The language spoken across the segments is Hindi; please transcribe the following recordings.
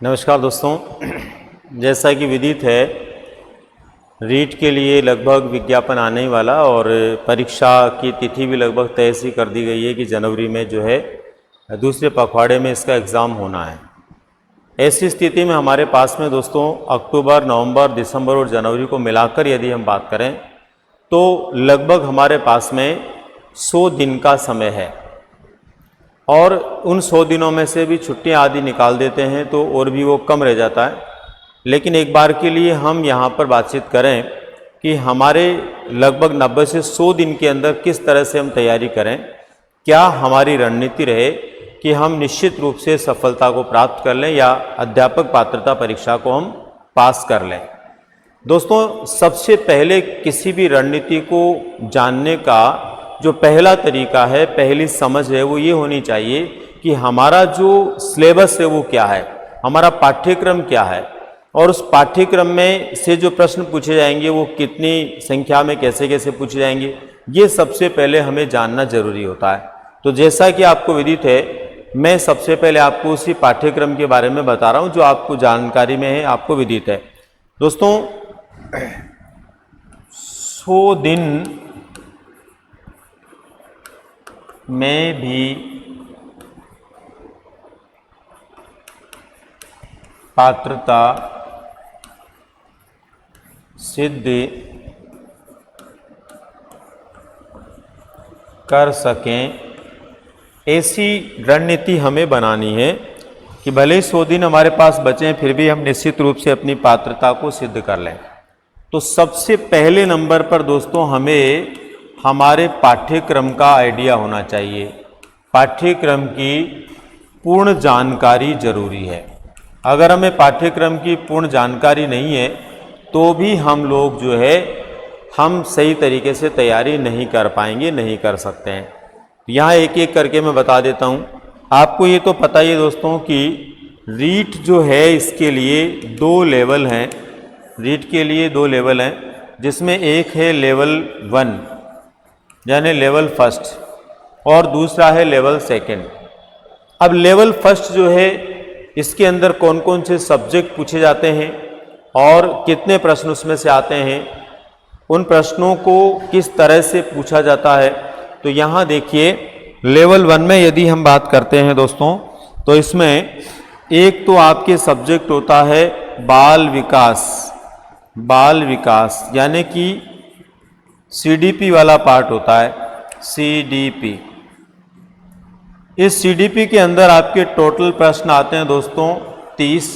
नमस्कार दोस्तों, जैसा कि विदित है रीट के लिए लगभग विज्ञापन आने ही वाला और परीक्षा की तिथि भी लगभग तय सी कर दी गई है कि जनवरी में जो है दूसरे पखवाड़े में इसका एग्ज़ाम होना है। ऐसी स्थिति में हमारे पास में दोस्तों अक्टूबर, नवंबर, दिसंबर और जनवरी को मिलाकर यदि हम बात करें तो लगभग हमारे पास में 100 दिन का समय है और उन 100 दिनों में से भी छुट्टियां आदि निकाल देते हैं तो और भी वो कम रह जाता है। लेकिन एक बार के लिए हम यहाँ पर बातचीत करें कि हमारे लगभग 90 से 100 दिन के अंदर किस तरह से हम तैयारी करें, क्या हमारी रणनीति रहे कि हम निश्चित रूप से सफलता को प्राप्त कर लें या अध्यापक पात्रता परीक्षा को हम पास कर लें। दोस्तों, सबसे पहले किसी भी रणनीति को जानने का जो पहला तरीका है, पहली समझ है, वो ये होनी चाहिए कि हमारा जो सिलेबस है वो क्या है, हमारा पाठ्यक्रम क्या है और उस पाठ्यक्रम में से जो प्रश्न पूछे जाएंगे वो कितनी संख्या में कैसे कैसे पूछे जाएंगे, ये सबसे पहले हमें जानना जरूरी होता है। तो जैसा कि आपको विदित है, मैं सबसे पहले आपको उसी पाठ्यक्रम के बारे में बता रहा हूँ जो आपको जानकारी में है, आपको विदित है। दोस्तों, 100 दिन में भी पात्रता सिद्ध कर सकें, ऐसी रणनीति हमें बनानी है कि भले ही 100 दिन हमारे पास बचें फिर भी हम निश्चित रूप से अपनी पात्रता को सिद्ध कर लें। तो सबसे पहले नंबर पर दोस्तों हमें हमारे पाठ्यक्रम का आइडिया होना चाहिए। पाठ्यक्रम की पूर्ण जानकारी जरूरी है। अगर हमें पाठ्यक्रम की पूर्ण जानकारी नहीं है तो भी हम लोग जो है हम सही तरीके से तैयारी नहीं कर पाएंगे, नहीं कर सकते हैं। यहाँ एक एक करके मैं बता देता हूँ। आपको ये तो पता ही है दोस्तों कि रीट जो है इसके लिए 2 लेवल हैं। रीट के लिए 2 लेवल हैं, जिसमें एक है लेवल 1 यानी लेवल फर्स्ट और दूसरा है लेवल सेकंड। अब लेवल फर्स्ट जो है इसके अंदर कौन कौन से सब्जेक्ट पूछे जाते हैं और कितने प्रश्न उसमें से आते हैं, उन प्रश्नों को किस तरह से पूछा जाता है। तो यहाँ देखिए, लेवल 1 में यदि हम बात करते हैं दोस्तों तो इसमें एक तो आपके सब्जेक्ट होता है बाल विकास। बाल विकास यानी कि सीडीपी वाला पार्ट होता है, सीडीपी। इस सीडीपी के अंदर आपके टोटल प्रश्न आते हैं दोस्तों 30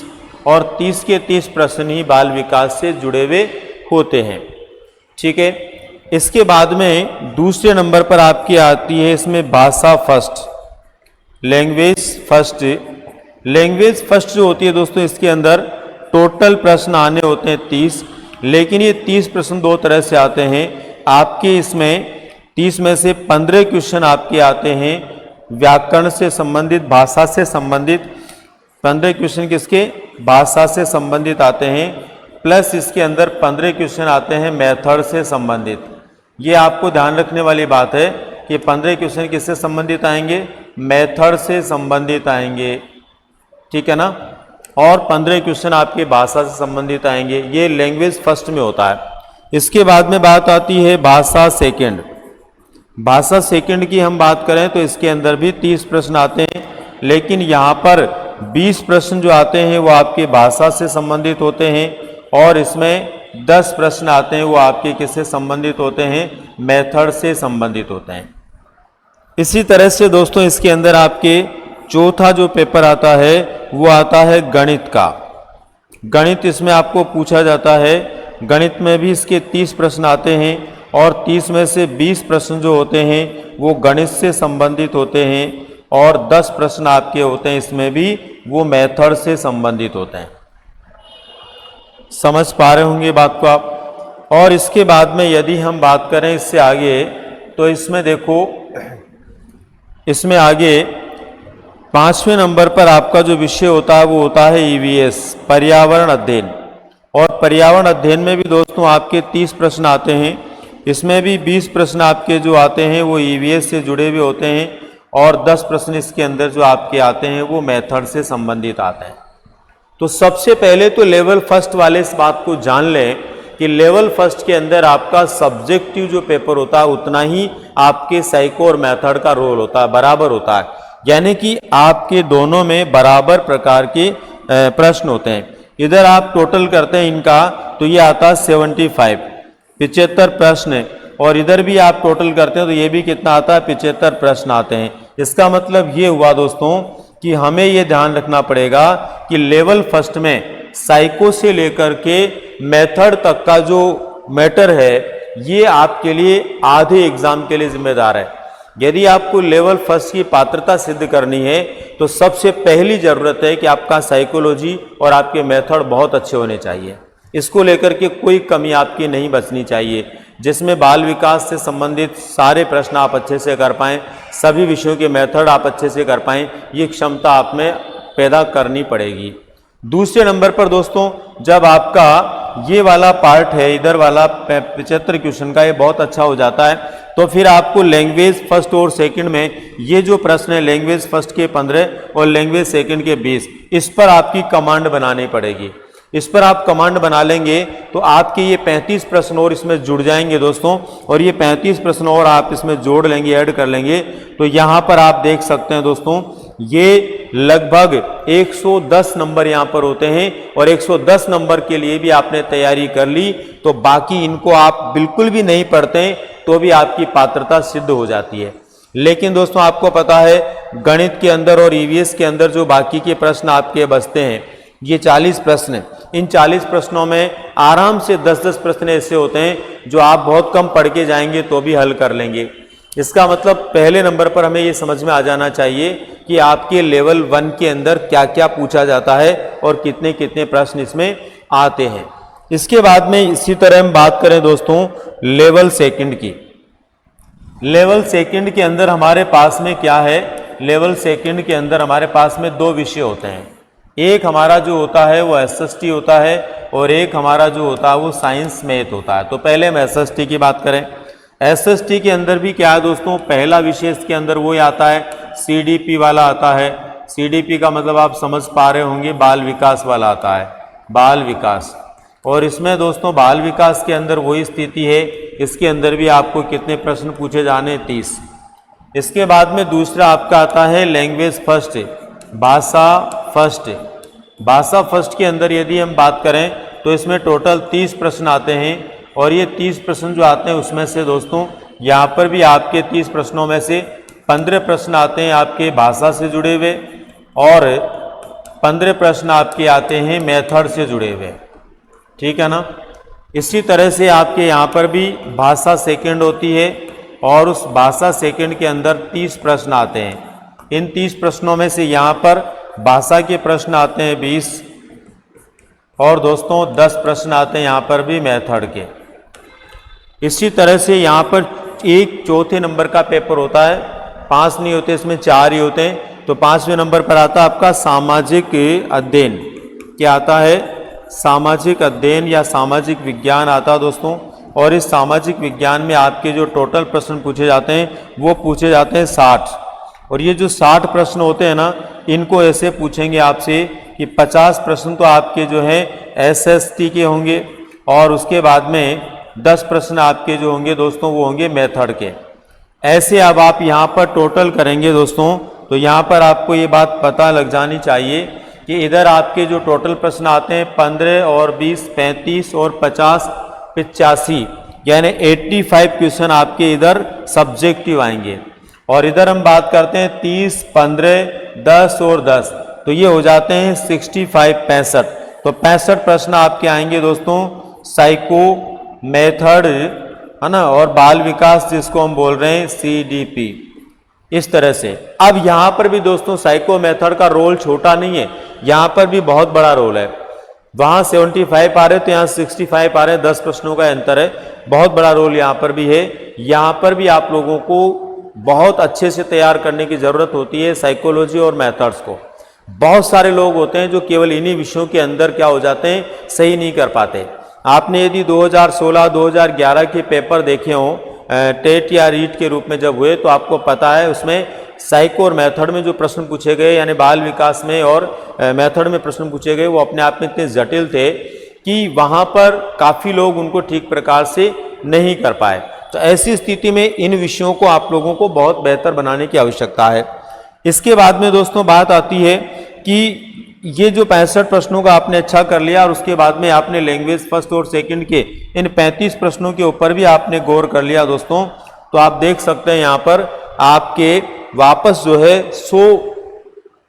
और 30 के 30 प्रश्न ही बाल विकास से जुड़े हुए होते हैं। ठीक है। इसके बाद में दूसरे नंबर पर आपकी आती है इसमें भाषा first, language first. Language first जो होती है दोस्तों, इसके अंदर टोटल प्रश्न आने होते हैं 30, लेकिन ये 30 प्रश्न 2 तरह से आते हैं। आपके इसमें 30 में से 15 क्वेश्चन आपके आते हैं व्याकरण से संबंधित, भाषा से संबंधित। 15 क्वेश्चन किसके? भाषा से संबंधित आते हैं, प्लस इसके अंदर 15 क्वेश्चन आते हैं मेथड से संबंधित। ये आपको ध्यान रखने वाली बात है कि 15 क्वेश्चन किससे संबंधित आएंगे? मेथड से संबंधित आएंगे, ठीक है ना। और 15 क्वेश्चन आपके भाषा से संबंधित आएंगे। ये लैंग्वेज फर्स्ट में होता है। इसके बाद में बात आती है भाषा सेकंड। भाषा सेकंड की हम बात करें तो इसके अंदर भी 30 प्रश्न आते हैं, लेकिन यहाँ पर 20 प्रश्न जो आते हैं वो आपके भाषा से संबंधित होते हैं और इसमें 10 प्रश्न आते हैं वो आपके किससे संबंधित होते हैं? मेथड से संबंधित होते हैं। इसी तरह से दोस्तों इसके अंदर आपके चौथा जो पेपर आता है वो आता है गणित का। गणित इसमें आपको पूछा जाता है। गणित में भी इसके 30 प्रश्न आते हैं और 30 में से 20 प्रश्न जो होते हैं वो गणित से संबंधित होते हैं और 10 प्रश्न आपके होते हैं इसमें भी वो मेथड से संबंधित होते हैं। समझ पा रहे होंगे बात को आप। और इसके बाद में यदि हम बात करें इससे आगे तो इसमें देखो, इसमें आगे 5वें नंबर पर आपका जो विषय होता है वो होता है ईवीएस, पर्यावरण अध्ययन। और पर्यावरण अध्ययन में भी दोस्तों आपके 30 प्रश्न आते हैं। इसमें भी 20 प्रश्न आपके जो आते हैं वो ईवीएस से जुड़े हुए होते हैं और 10 प्रश्न इसके अंदर जो आपके आते हैं वो मेथड से संबंधित आते हैं। तो सबसे पहले तो लेवल फर्स्ट वाले इस बात को जान लें कि लेवल फर्स्ट के अंदर आपका सब्जेक्टिव जो पेपर होता है उतना ही आपके साइको और मेथड का रोल होता है, बराबर होता है। यानी कि आपके दोनों में बराबर प्रकार के प्रश्न होते हैं। इधर आप टोटल करते हैं इनका तो ये आता है 75 प्रश्न, और इधर भी आप टोटल करते हैं तो ये भी कितना आता है, 75 प्रश्न आते हैं। इसका मतलब ये हुआ दोस्तों कि हमें ये ध्यान रखना पड़ेगा कि लेवल फर्स्ट में साइको से लेकर के मेथड तक का जो मैटर है ये आपके लिए आधे एग्जाम के लिए जिम्मेदार है। यदि आपको लेवल फर्स्ट की पात्रता सिद्ध करनी है तो सबसे पहली जरूरत है कि आपका साइकोलॉजी और आपके मेथड बहुत अच्छे होने चाहिए। इसको लेकर के कोई कमी आपकी नहीं बचनी चाहिए, जिसमें बाल विकास से संबंधित सारे प्रश्न आप अच्छे से कर पाएं, सभी विषयों के मेथड आप अच्छे से कर पाएं, ये क्षमता आप में पैदा करनी पड़ेगी। दूसरे नंबर पर दोस्तों जब आपका ये वाला पार्ट है, इधर वाला 75 क्वेश्चन का, ये बहुत अच्छा हो जाता है, तो फिर आपको लैंग्वेज फर्स्ट और सेकंड में ये जो प्रश्न है लैंग्वेज फर्स्ट के 15 और लैंग्वेज सेकंड के 20, इस पर आपकी कमांड बनानी पड़ेगी। इस पर आप कमांड बना लेंगे तो आपके ये 35 प्रश्न और इसमें जुड़ जाएंगे दोस्तों, और ये 35 प्रश्न और आप इसमें जोड़ लेंगे, ऐड कर लेंगे, तो यहाँ पर आप देख सकते हैं दोस्तों ये लगभग 110 नंबर यहाँ पर होते हैं, और 110 नंबर के लिए भी आपने तैयारी कर ली तो बाकी इनको आप बिल्कुल भी नहीं पढ़ते तो भी आपकी पात्रता सिद्ध हो जाती है। लेकिन दोस्तों आपको पता है गणित के अंदर और ईवीएस के अंदर जो बाकी के प्रश्न आपके बचते हैं ये 40 प्रश्न, इन 40 प्रश्नों में आराम से 10-10 प्रश्न ऐसे होते हैं जो आप बहुत कम पढ़ के जाएंगे तो भी हल कर लेंगे। इसका मतलब पहले नंबर पर हमें ये समझ में आ जाना चाहिए कि आपके लेवल 1 के अंदर क्या क्या पूछा जाता है और कितने कितने प्रश्न इसमें आते हैं। इसके बाद में इसी तरह हम बात करें दोस्तों लेवल सेकंड की। लेवल सेकंड के अंदर हमारे पास में क्या है, लेवल सेकंड के अंदर हमारे पास में 2 विषय होते हैं। एक हमारा जो होता है वो एसएसटी होता है और एक हमारा जो होता है वो साइंस मैथ होता है। तो पहले हम एसएसटी की बात करें। एसएसटी के अंदर भी क्या है दोस्तों, पहला विषय इसके अंदर वो आता है सीडीपी वाला आता है। सीडीपी का मतलब आप समझ पा रहे होंगे, बाल विकास वाला आता है, बाल विकास। और इसमें दोस्तों बाल विकास के अंदर वही स्थिति है, इसके अंदर भी आपको कितने प्रश्न पूछे जाने, 30। इसके बाद में दूसरा आपका आता है लैंग्वेज फर्स्ट, भाषा फर्स्ट। भाषा फर्स्ट के अंदर यदि हम बात करें तो इसमें टोटल 30 प्रश्न आते हैं, और ये 30 प्रश्न जो आते हैं उसमें से दोस्तों यहाँ पर भी आपके 30 प्रश्नों में से 15 प्रश्न आते हैं आपके भाषा से जुड़े हुए, और 15 प्रश्न आपके आते हैं मेथड से जुड़े हुए। ठीक है ना। इसी तरह से आपके यहाँ पर भी भाषा सेकंड होती है, और उस भाषा सेकंड के अंदर 30 प्रश्न आते हैं। इन 30 प्रश्नों में से यहाँ पर भाषा के प्रश्न आते हैं 20, और दोस्तों 10 प्रश्न आते हैं यहाँ पर भी मेथड के। इसी तरह से यहाँ पर एक चौथे नंबर का पेपर होता है, 5 नहीं होते इसमें 4 ही होते हैं। तो 5वें नंबर पर आता है आपका सामाजिक अध्ययन। क्या आता है, सामाजिक अध्ययन या सामाजिक विज्ञान आता है दोस्तों। और इस सामाजिक विज्ञान में आपके जो टोटल प्रश्न पूछे जाते हैं वो पूछे जाते हैं 60। और ये जो 60 प्रश्न होते हैं ना, इनको ऐसे पूछेंगे आपसे कि 50 प्रश्न तो आपके जो है एसएसटी के होंगे, और उसके बाद में 10 प्रश्न आपके जो होंगे दोस्तों वो होंगे मेथड के। ऐसे अब आप यहाँ पर टोटल करेंगे दोस्तों, तो यहाँ पर आपको ये बात पता लग जानी चाहिए कि इधर आपके जो टोटल प्रश्न आते हैं 15 और 20 35 और 50 85, यानी 85 क्वेश्चन आपके इधर सब्जेक्टिव आएंगे। और इधर हम बात करते हैं 30 15 10 और 10, तो ये हो जाते हैं 65 65। तो 65 प्रश्न आपके आएंगे दोस्तों साइको, मेथड, है ना, और बाल विकास जिसको हम बोल रहे हैं सीडीपी। इस तरह से अब यहाँ पर भी दोस्तों साइको मेथड का रोल छोटा नहीं है, यहाँ पर भी बहुत बड़ा रोल है। वहाँ 75 आ रहे तो यहाँ 65 आ रहे, 10 प्रश्नों का अंतर है, बहुत बड़ा रोल यहाँ पर भी है। यहाँ पर भी आप लोगों को बहुत अच्छे से तैयार करने की ज़रूरत होती है साइकोलॉजी और मेथड्स को। बहुत सारे लोग होते हैं जो केवल इन्हीं विषयों के अंदर क्या हो जाते हैं, सही नहीं कर पाते। आपने यदि 2016 2011 के पेपर देखे हों टेट या रीट के रूप में जब हुए तो आपको पता है उसमें साइको और मेथड में जो प्रश्न पूछे गए यानी बाल विकास में और मेथड में प्रश्न पूछे गए वो अपने आप में इतने जटिल थे कि वहाँ पर काफ़ी लोग उनको ठीक प्रकार से नहीं कर पाए। तो ऐसी स्थिति में इन विषयों को आप लोगों को बहुत बेहतर बनाने की आवश्यकता है। इसके बाद में दोस्तों बात आती है कि ये जो 65 प्रश्नों का आपने अच्छा कर लिया और उसके बाद में आपने लैंग्वेज फर्स्ट और सेकंड के इन 35 प्रश्नों के ऊपर भी आपने गौर कर लिया दोस्तों, तो आप देख सकते हैं यहाँ पर आपके वापस जो है 100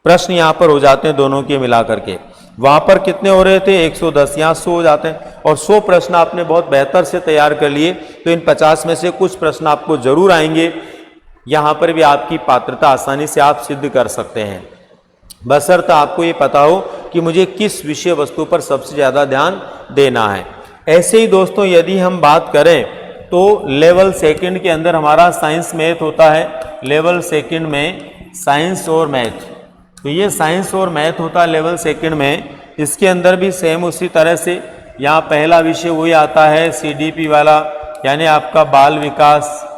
प्रश्न यहाँ पर हो जाते हैं दोनों के मिला करके। वहाँ पर कितने हो रहे थे 110, यहाँ 100 हो जाते हैं और 100 प्रश्न आपने बहुत बेहतर से तैयार कर लिए। तो इन 50 में से कुछ प्रश्न आपको जरूर आएंगे, यहाँ पर भी आपकी पात्रता आसानी से आप सिद्ध कर सकते हैं, बशर्ते आपको ये पता हो कि मुझे किस विषय वस्तु पर सबसे ज़्यादा ध्यान देना है। ऐसे ही दोस्तों यदि हम बात करें तो लेवल सेकंड के अंदर हमारा साइंस मैथ होता है। लेवल सेकंड में साइंस और मैथ, तो ये साइंस और मैथ होता है लेवल सेकंड में। इसके अंदर भी सेम उसी तरह से यहाँ पहला विषय वही आता है CDP वाला, यानी आपका बाल विकास।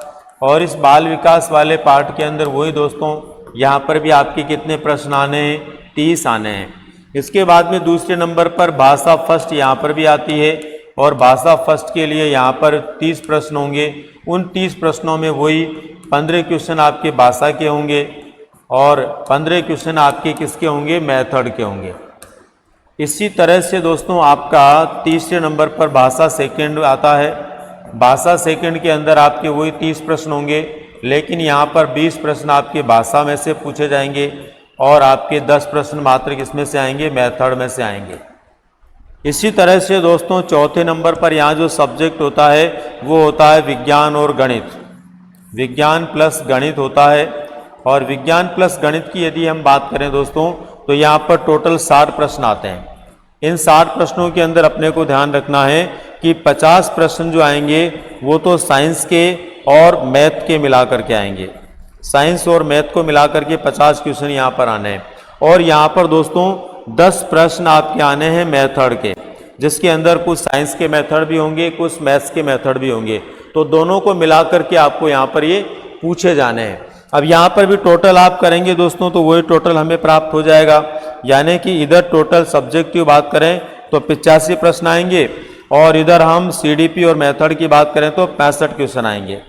और इस बाल विकास वाले पार्ट के अंदर वही दोस्तों यहाँ पर भी आपके कितने प्रश्न आने हैं 30 आने हैं। इसके बाद में दूसरे नंबर पर भाषा फर्स्ट यहाँ पर भी आती है और भाषा फर्स्ट के लिए यहाँ पर 30 प्रश्न होंगे। उन 30 प्रश्नों में वही 15 क्वेश्चन आपके भाषा के होंगे और 15 क्वेश्चन आपके किसके होंगे मेथड के होंगे। इसी तरह से दोस्तों आपका तीसरे नंबर पर भाषा सेकंड आता है। भाषा सेकंड के अंदर आपके वही 30 प्रश्न होंगे, लेकिन यहाँ पर 20 प्रश्न आपके भाषा में से पूछे जाएंगे और आपके 10 प्रश्न मात्र किसमें से आएंगे मेथड में से आएंगे। इसी तरह से दोस्तों चौथे नंबर पर यहाँ जो सब्जेक्ट होता है वो होता है विज्ञान और गणित। विज्ञान प्लस गणित होता है और विज्ञान प्लस गणित की यदि हम बात करें दोस्तों तो यहाँ पर टोटल 60 प्रश्न आते हैं। इन 60 प्रश्नों के अंदर अपने को ध्यान रखना है कि 50 प्रश्न जो आएंगे वो तो साइंस के और मैथ के मिला करके आएंगे। साइंस और मैथ को मिला करके 50 क्वेश्चन यहाँ पर आने हैं और यहाँ पर दोस्तों 10 प्रश्न आपके आने हैं मेथड के, जिसके अंदर कुछ साइंस के मेथड भी होंगे कुछ मैथ्स के मेथड भी होंगे। तो दोनों को मिला करके आपको यहाँ पर ये पूछे जाने हैं। अब यहाँ पर भी टोटल आप करेंगे दोस्तों तो वही टोटल हमें प्राप्त हो जाएगा, यानी कि इधर टोटल सब्जेक्ट की बात करें तो 85 प्रश्न आएंगे और इधर हम CDP और मेथड की बात करें तो 65 क्वेश्चन आएंगे।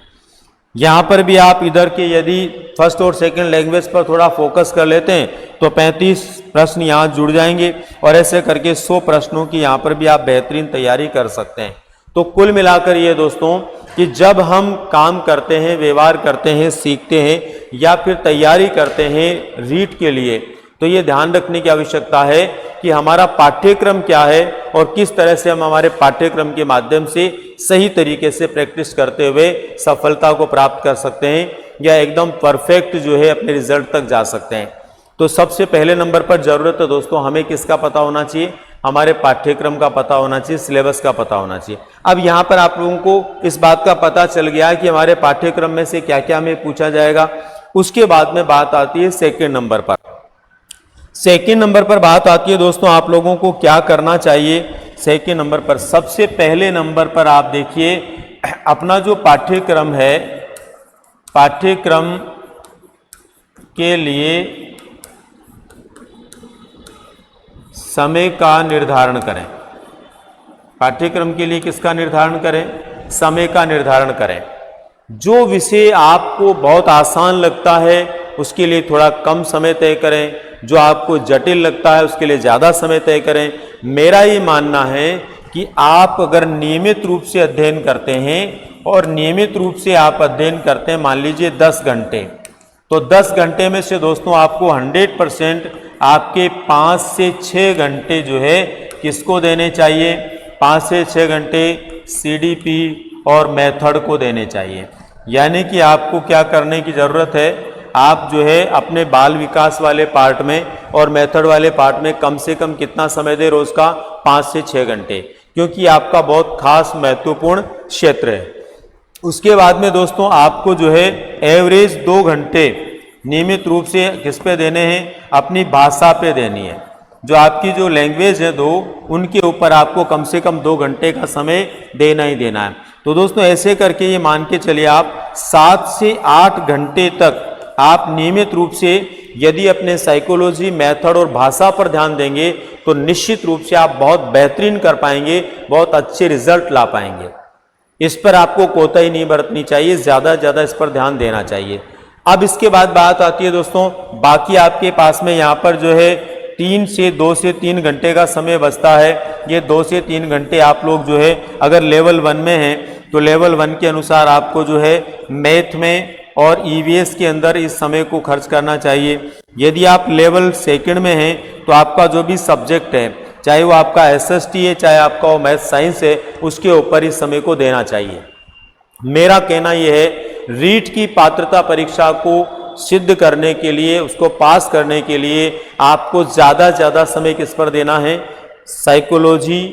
यहाँ पर भी आप इधर के यदि फर्स्ट और सेकंड लैंग्वेज पर थोड़ा फोकस कर लेते हैं तो 35 प्रश्न यहाँ जुड़ जाएंगे और ऐसे करके 100 प्रश्नों की यहाँ पर भी आप बेहतरीन तैयारी कर सकते हैं। तो कुल मिलाकर ये दोस्तों कि जब हम काम करते हैं, व्यवहार करते हैं, सीखते हैं या फिर तैयारी करते हैं रीट के लिए, तो ये ध्यान रखने की आवश्यकता है कि हमारा पाठ्यक्रम क्या है और किस तरह से हम हमारे पाठ्यक्रम के माध्यम से सही तरीके से प्रैक्टिस करते हुए सफलता को प्राप्त कर सकते हैं या एकदम परफेक्ट जो है अपने रिजल्ट तक जा सकते हैं। तो सबसे पहले नंबर पर जरूरत है दोस्तों हमें किसका पता होना चाहिए, हमारे पाठ्यक्रम का पता होना चाहिए, सिलेबस का पता होना चाहिए। अब यहाँ पर आप लोगों को इस बात का पता चल गया कि हमारे पाठ्यक्रम में से क्या क्या हमें पूछा जाएगा। उसके बाद में बात आती है सेकेंड नंबर पर। सेकेंड नंबर पर बात आती है दोस्तों आप लोगों को क्या करना चाहिए। सेकेंड नंबर पर सबसे पहले नंबर पर आप देखिए अपना जो पाठ्यक्रम है, पाठ्यक्रम के लिए समय का निर्धारण करें। पाठ्यक्रम के लिए किसका निर्धारण करें, समय का निर्धारण करें। जो विषय आपको बहुत आसान लगता है उसके लिए थोड़ा कम समय तय करें, जो आपको जटिल लगता है उसके लिए ज़्यादा समय तय करें। मेरा ये मानना है कि आप अगर नियमित रूप से अध्ययन करते हैं और नियमित रूप से आप अध्ययन करते हैं मान लीजिए 10 घंटे, तो 10 घंटे में से दोस्तों आपको 100% आपके 5 से 6 घंटे जो है किसको देने चाहिए, 5 से 6 घंटे CDP और मेथड को देने चाहिए। यानी कि आपको क्या करने की ज़रूरत है, आप जो है अपने बाल विकास वाले पार्ट में और मेथड वाले पार्ट में कम से कम कितना समय दे रोज का, 5 से 6 घंटे, क्योंकि आपका बहुत खास महत्वपूर्ण क्षेत्र है। उसके बाद में दोस्तों आपको जो है एवरेज 2 घंटे नियमित रूप से किस पे देने हैं, अपनी भाषा पे देनी है। जो आपकी जो लैंग्वेज है दो, उनके ऊपर आपको कम से कम 2 घंटे का समय देना ही देना है। तो दोस्तों ऐसे करके ये मान के चलिए आप 7 से 8 घंटे तक आप नियमित रूप से यदि अपने साइकोलॉजी, मेथड और भाषा पर ध्यान देंगे तो निश्चित रूप से आप बहुत बेहतरीन कर पाएंगे, बहुत अच्छे रिजल्ट ला पाएंगे। इस पर आपको कोताही नहीं बरतनी चाहिए, ज़्यादा से ज़्यादा इस पर ध्यान देना चाहिए। अब इसके बाद बात आती है दोस्तों, बाकी आपके पास में यहाँ पर जो है 2 से 3 घंटे का समय बचता है। ये 2 से 3 घंटे आप लोग जो है अगर लेवल 1 में हैं तो लेवल 1 के अनुसार आपको जो है मैथ में और ईवीएस के अंदर इस समय को खर्च करना चाहिए। यदि आप लेवल 2 में हैं तो आपका जो भी सब्जेक्ट है, चाहे वो आपका एसएसटी है, चाहे आपका वो मैथ साइंस है, उसके ऊपर इस समय को देना चाहिए। मेरा कहना यह है, रीट की पात्रता परीक्षा को सिद्ध करने के लिए, उसको पास करने के लिए आपको ज़्यादा से ज़्यादा समय किस पर देना है? साइकोलॉजी,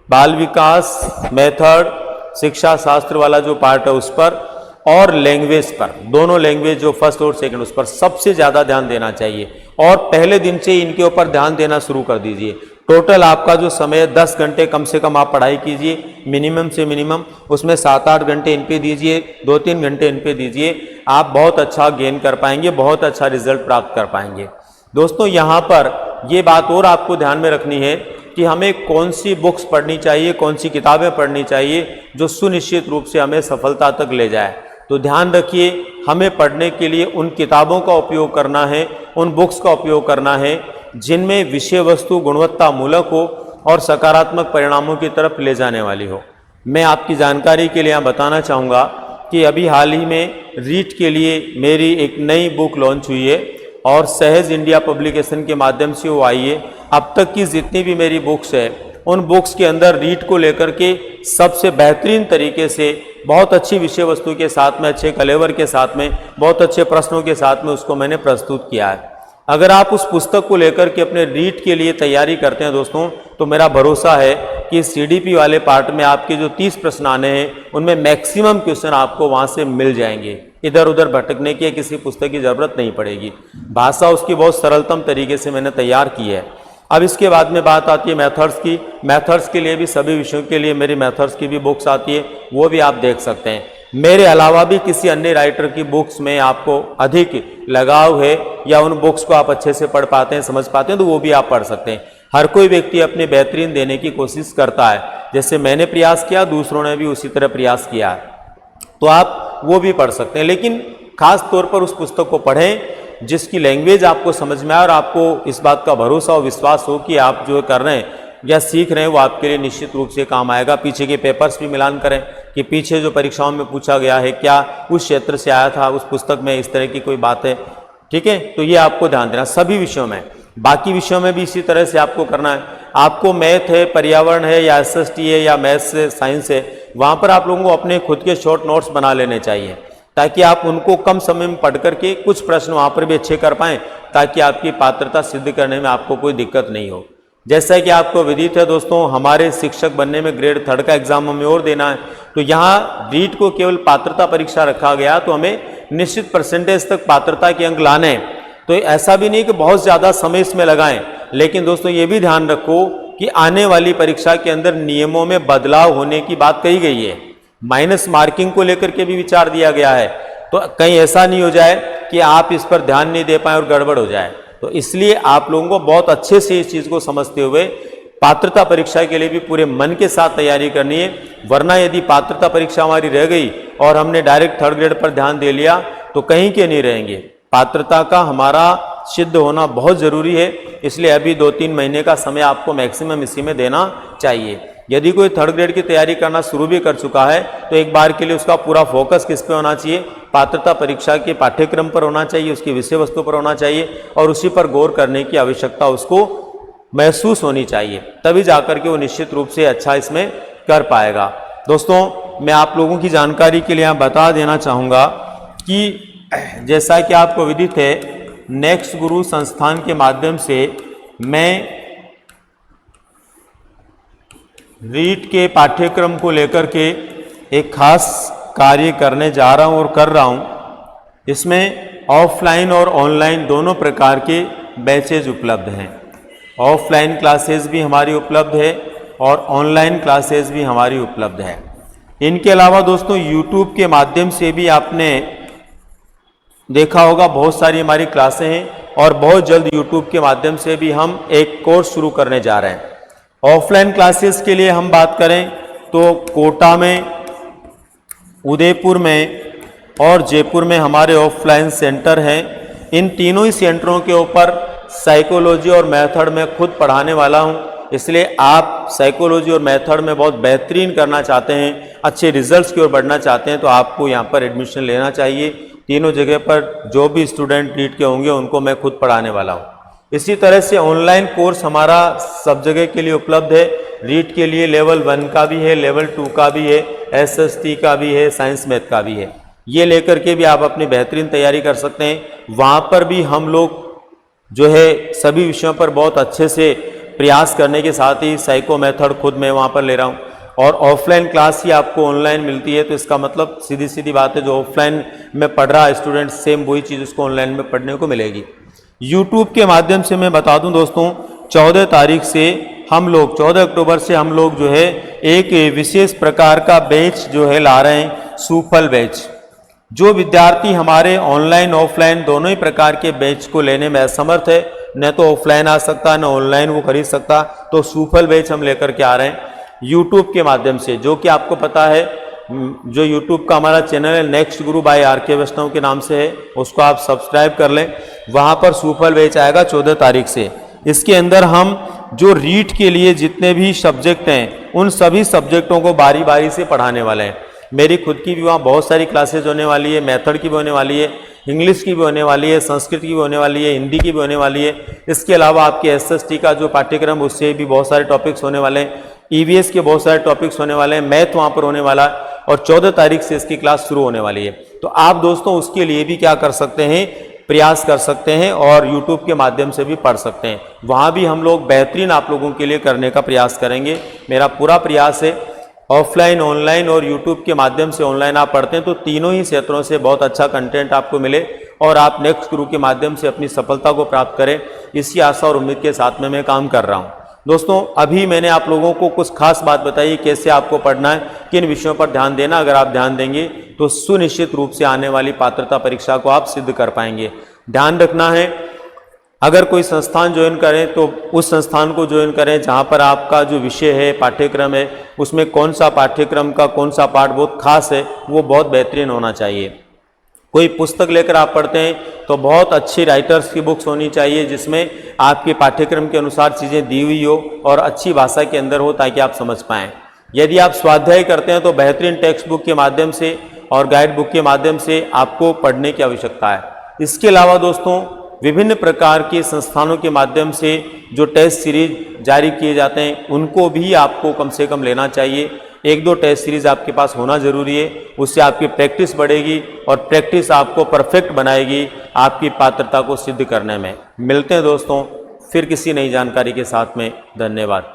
बाल विकास, मेथड, शिक्षा शास्त्र वाला जो पार्ट है उस पर, और लैंग्वेज पर, दोनों लैंग्वेज जो फर्स्ट और सेकंड, उस पर सबसे ज़्यादा ध्यान देना चाहिए। और पहले दिन से इनके ऊपर ध्यान देना शुरू कर दीजिए। टोटल आपका जो समय 10 घंटे कम से कम आप पढ़ाई कीजिए, मिनिमम से मिनिमम, उसमें 7-8 घंटे इन पे दीजिए, 2-3 घंटे इन पे दीजिए। आप बहुत अच्छा गेन कर पाएंगे, बहुत अच्छा रिजल्ट प्राप्त कर पाएंगे। दोस्तों यहाँ पर ये बात और आपको ध्यान में रखनी है कि हमें कौन सी बुक्स पढ़नी चाहिए, कौन सी किताबें पढ़नी चाहिए जो सुनिश्चित रूप से हमें सफलता तक ले जाए। तो ध्यान रखिए, हमें पढ़ने के लिए उन किताबों का उपयोग करना है, उन बुक्स का उपयोग करना है जिनमें विषय वस्तु गुणवत्ता मूलक हो और सकारात्मक परिणामों की तरफ ले जाने वाली हो। मैं आपकी जानकारी के लिए यहाँ बताना चाहूँगा कि अभी हाल ही में रीट के लिए मेरी एक नई बुक लॉन्च हुई है और सहज इंडिया पब्लिकेशन के माध्यम से वो आई है। अब तक की जितनी भी मेरी बुक्स है, उन बुक्स के अंदर रीट को लेकर के सबसे बेहतरीन तरीके से, बहुत अच्छी विषय वस्तु के साथ में, अच्छे कलेवर के साथ में, बहुत अच्छे प्रश्नों के साथ में उसको मैंने प्रस्तुत किया है। अगर आप उस पुस्तक को लेकर के अपने रीट के लिए तैयारी करते हैं दोस्तों, तो मेरा भरोसा है कि सीडीपी वाले पार्ट में आपके जो 30 प्रश्न आने हैं उनमें मैक्सिमम क्वेश्चन आपको वहाँ से मिल जाएंगे। इधर उधर भटकने की किसी पुस्तक की ज़रूरत नहीं पड़ेगी। भाषा उसकी बहुत सरलतम तरीके से मैंने तैयार की है। अब इसके बाद में बात आती है मेथड्स की। मेथड्स के लिए भी, सभी विषयों के लिए मेरी मेथड्स की भी बुक्स आती है, वो भी आप देख सकते हैं। मेरे अलावा भी किसी अन्य राइटर की बुक्स में आपको अधिक लगाव है या उन बुक्स को आप अच्छे से पढ़ पाते हैं, समझ पाते हैं, तो वो भी आप पढ़ सकते हैं। हर कोई व्यक्ति अपने बेहतरीन देने की कोशिश करता है, जैसे मैंने प्रयास किया, दूसरों ने भी उसी तरह प्रयास किया है, तो आप वो भी पढ़ सकते हैं। लेकिन खास तौर पर उस पुस्तक को पढ़ें जिसकी लैंग्वेज आपको समझ में आए और आपको इस बात का भरोसा और विश्वास हो कि आप जो कर रहे हैं या सीख रहे हैं वो आपके लिए निश्चित रूप से काम आएगा। पीछे के पेपर्स भी मिलान करें कि पीछे जो परीक्षाओं में पूछा गया है क्या उस क्षेत्र से आया था, उस पुस्तक में इस तरह की कोई बात है, ठीक है। तो ये आपको ध्यान देना सभी विषयों में। बाकी विषयों में भी इसी तरह से आपको करना है। आपको मैथ है, पर्यावरण है, या एसएसटी है, या मैथ्स है, साइंस है, वहाँ पर आप लोगों को अपने खुद के शॉर्ट नोट्स बना लेने चाहिए ताकि आप उनको कम समय में पढ़ करके कुछ प्रश्न वहाँ पर भी अच्छे कर पाएँ, ताकि आपकी पात्रता सिद्ध करने में आपको कोई दिक्कत नहीं हो। जैसा कि आपको विदित है दोस्तों, हमारे शिक्षक बनने में ग्रेड 3 का एग्जाम हमें और देना है, तो यहाँ रीट को केवल पात्रता परीक्षा रखा गया, तो हमें निश्चित परसेंटेज तक पात्रता के अंक लाने हैं। तो ऐसा भी नहीं कि बहुत ज़्यादा समय इसमें लगाएं, लेकिन दोस्तों ये भी ध्यान रखो कि आने वाली परीक्षा के अंदर नियमों में बदलाव होने की बात कही गई है। माइनस मार्किंग को लेकर के भी विचार दिया गया है, तो कहीं ऐसा नहीं हो जाए कि आप इस पर ध्यान नहीं दे पाए और गड़बड़ हो जाए। तो इसलिए आप लोगों को बहुत अच्छे से इस चीज़ को समझते हुए पात्रता परीक्षा के लिए भी पूरे मन के साथ तैयारी करनी है, वरना यदि पात्रता परीक्षा हमारी रह गई और हमने डायरेक्ट 3rd ग्रेड पर ध्यान दे लिया तो कहीं के नहीं रहेंगे। पात्रता का हमारा सिद्ध होना बहुत ज़रूरी है, इसलिए अभी 2-3 महीने का समय आपको मैक्सिमम इसी में देना चाहिए। यदि कोई 3rd ग्रेड की तैयारी करना शुरू भी कर चुका है तो एक बार के लिए उसका पूरा फोकस किस पे होना चाहिए? पात्रता परीक्षा के पाठ्यक्रम पर होना चाहिए, उसकी विषय वस्तु पर होना चाहिए और उसी पर गौर करने की आवश्यकता उसको महसूस होनी चाहिए, तभी जाकर के वो निश्चित रूप से अच्छा इसमें कर पाएगा। दोस्तों मैं आप लोगों की जानकारी के लिए यहाँ बता देना चाहूँगा कि जैसा कि आपको विदित है, नेक्स्ट गुरु संस्थान के माध्यम से मैं रीट के पाठ्यक्रम को लेकर के एक खास कार्य करने जा रहा हूँ और कर रहा हूँ। इसमें ऑफलाइन और ऑनलाइन दोनों प्रकार के बैचेज उपलब्ध हैं। ऑफलाइन क्लासेस भी हमारी उपलब्ध है और ऑनलाइन क्लासेस भी हमारी उपलब्ध है। इनके अलावा दोस्तों YouTube के माध्यम से भी आपने देखा होगा बहुत सारी हमारी क्लासें हैं और बहुत जल्द YouTube के माध्यम से भी हम एक कोर्स शुरू करने जा रहे हैं। ऑफलाइन क्लासेस के लिए हम बात करें तो कोटा में, उदयपुर में और जयपुर में हमारे ऑफलाइन सेंटर हैं। इन तीनों ही सेंटरों के ऊपर साइकोलॉजी और मेथड में खुद पढ़ाने वाला हूं, इसलिए आप साइकोलॉजी और मेथड में बहुत बेहतरीन करना चाहते हैं, अच्छे रिजल्ट्स की ओर बढ़ना चाहते हैं तो आपको यहां पर एडमिशन लेना चाहिए। तीनों जगह पर जो भी स्टूडेंट नीट के होंगे उनको मैं खुद पढ़ाने वाला हूं। इसी तरह से ऑनलाइन कोर्स हमारा सब जगह के लिए उपलब्ध है। रीट के लिए लेवल 1 का भी है, लेवल 2 का भी है, SST का भी है, साइंस मैथ का भी है। ये लेकर के भी आप अपनी बेहतरीन तैयारी कर सकते हैं। वहाँ पर भी हम लोग जो है सभी विषयों पर बहुत अच्छे से प्रयास करने के साथ ही साइको मेथड खुद मैं वहाँ पर ले रहा हूँ और ऑफलाइन क्लास ही आपको ऑनलाइन मिलती है, तो इसका मतलब सीधी सीधी बात है जो ऑफलाइन में पढ़ रहा है स्टूडेंट सेम वही चीज़ उसको ऑनलाइन में पढ़ने को मिलेगी। यूट्यूब के माध्यम से मैं बता दूं दोस्तों 14 तारीख से हम लोग 14 अक्टूबर से हम लोग जो है एक विशेष प्रकार का बैच जो है ला रहे हैं, सुफल बैच। जो विद्यार्थी हमारे ऑनलाइन ऑफलाइन दोनों ही प्रकार के बैच को लेने में असमर्थ है, न तो ऑफलाइन आ सकता न ऑनलाइन वो खरीद सकता, तो सुफल बैच हम लेकर के आ रहे हैं यूट्यूब के माध्यम से, जो कि आपको पता है जो यूट्यूब का हमारा चैनल है नेक्स्ट गुरु बाय RK वैष्णव के नाम से है, उसको आप सब्सक्राइब कर लें। वहाँ पर सुफल बैच आएगा 14 तारीख से। इसके अंदर हम जो रीट के लिए जितने भी सब्जेक्ट हैं उन सभी सब्जेक्टों को बारी बारी से पढ़ाने वाले हैं। मेरी खुद की भी वहाँ बहुत सारी क्लासेज होने वाली है, मेथड की भी होने वाली है, इंग्लिश की भी होने वाली है, संस्कृत की भी होने वाली है, हिंदी की भी होने वाली है। इसके अलावा आपके SST का जो पाठ्यक्रम उससे भी बहुत सारे टॉपिक्स होने वाले हैं, EVS के बहुत सारे टॉपिक्स होने वाले हैं, मैथ वहाँ पर होने वाला है और 14 तारीख से इसकी क्लास शुरू होने वाली है। तो आप दोस्तों उसके लिए भी क्या कर सकते हैं, प्रयास कर सकते हैं और YouTube के माध्यम से भी पढ़ सकते हैं। वहाँ भी हम लोग बेहतरीन आप लोगों के लिए करने का प्रयास करेंगे। मेरा पूरा प्रयास है ऑफलाइन, ऑनलाइन और YouTube के माध्यम से ऑनलाइन आप पढ़ते हैं तो तीनों ही क्षेत्रों से बहुत अच्छा कंटेंट आपको मिले और आप नेक्स्ट गुरु के माध्यम से अपनी सफलता को प्राप्त करें, इसी आशा और उम्मीद के साथ में मैं काम कर रहा हूँ। दोस्तों अभी मैंने आप लोगों को कुछ खास बात बताई कैसे आपको पढ़ना है, किन विषयों पर ध्यान देना। अगर आप ध्यान देंगे तो सुनिश्चित रूप से आने वाली पात्रता परीक्षा को आप सिद्ध कर पाएंगे। ध्यान रखना है, अगर कोई संस्थान ज्वाइन करें तो उस संस्थान को ज्वाइन करें जहां पर आपका जो विषय है, पाठ्यक्रम है, उसमें कौन सा पाठ्यक्रम का कौन सा पाठ बहुत खास है, वो बहुत बेहतरीन होना चाहिए। कोई पुस्तक लेकर आप पढ़ते हैं तो बहुत अच्छी राइटर्स की बुक्स होनी चाहिए जिसमें आपके पाठ्यक्रम के अनुसार चीज़ें दी हुई हो और अच्छी भाषा के अंदर हो ताकि आप समझ पाएँ। यदि आप स्वाध्याय करते हैं तो बेहतरीन टेक्स्ट बुक के माध्यम से और गाइड बुक के माध्यम से आपको पढ़ने की आवश्यकता है। इसके अलावा दोस्तों विभिन्न प्रकार के संस्थानों के माध्यम से जो टेस्ट सीरीज जारी किए जाते हैं उनको भी आपको कम से कम लेना चाहिए। 1-2 टेस्ट सीरीज आपके पास होना जरूरी है, उससे आपकी प्रैक्टिस बढ़ेगी और प्रैक्टिस आपको परफेक्ट बनाएगी आपकी पात्रता को सिद्ध करने में। मिलते हैं दोस्तों फिर किसी नई जानकारी के साथ में। धन्यवाद।